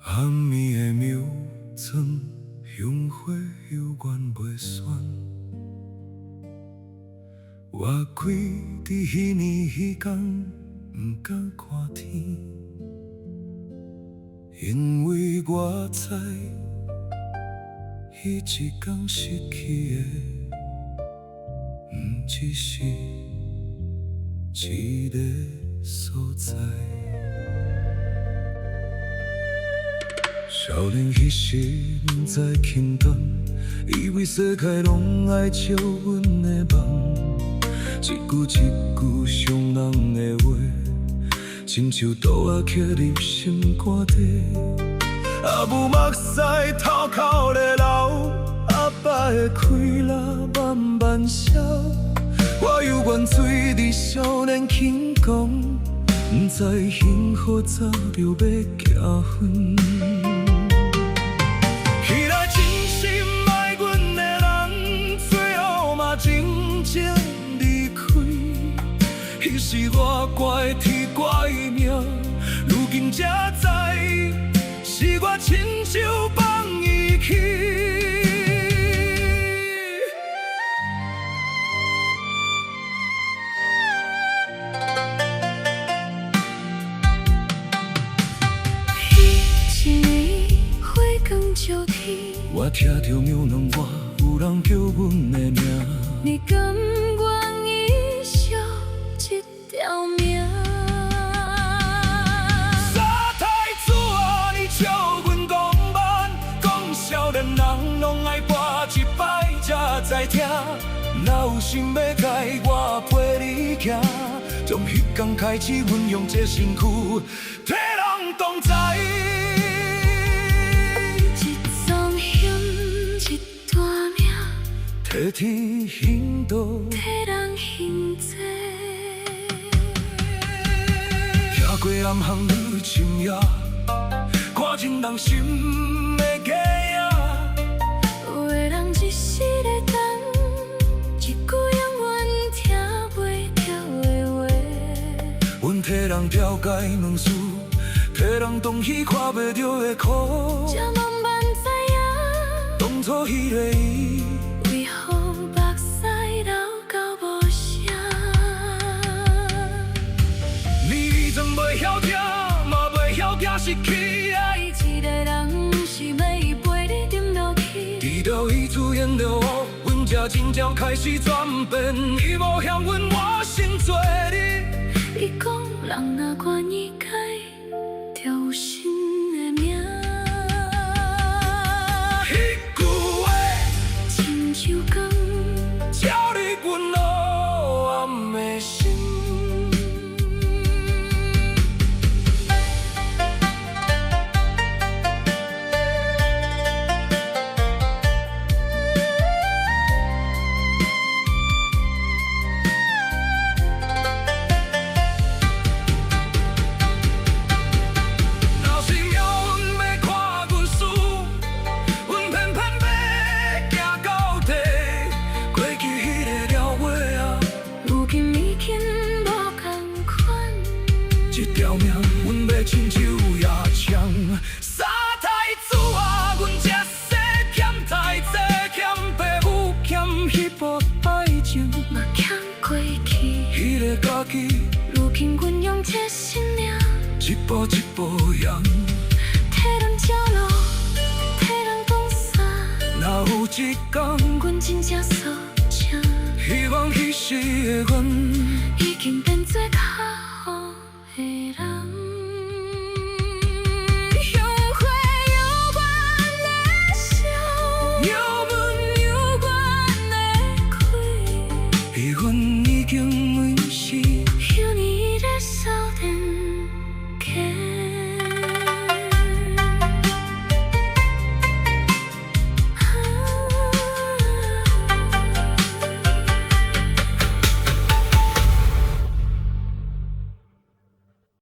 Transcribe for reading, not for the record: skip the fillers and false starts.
暗暝的庙庄，香火犹原袂散。我开伫迄年迄天，不敢看天，因为我知，迄一天失去的，不只是一个所在。少年迄时不知轻重，以为世界拢爱照阮的梦。一句一句伤人的话，亲像刀仔刻入心肝底。阿母目屎头壳咧流，阿爸的开啦慢慢消。我犹原醉伫少年轻狂，不知幸福早就要行远。彼时我怪天怪命，如今才知，是我亲手放伊去。迄一年花光照天，我听着庙堂外有人叫阮的名，你甘愿遗失一条命？沙太子啊，你笑阮讲慢，讲少年人拢爱跋一摆才知听。哪有心要改，我陪你行。从迄天开始，阮用这身躯替人同在。一桩险，一段命，替天行道，替人行济。听过暗巷女深夜，看清人心的假影。有的人一世在等，一句永远听袂到的话。阮替人了解两事，替人同喜看袂到的苦。才慢慢知影，当初迄个伊，为何目屎流到无声？你曾袂晓听，嘛袂晓惊失去爱。一个人是要伊陪你沉落去，直到伊出现了我，阮才真正开始转变。伊无向阮，我先做你。伊讲人若愿意改，就有新的命。迄句话，亲像光，照入阮黑暗的心。一条命，阮要亲手也抢。沙太子啊，阮这世欠太济，欠父母，欠迄部爱情，嘛欠过去。迄个家己，如今阮用这心命，一步一步扬。替人照路，替人讲伞。若有一天，阮真正肃静，希望彼时的阮，已经变做较好的人。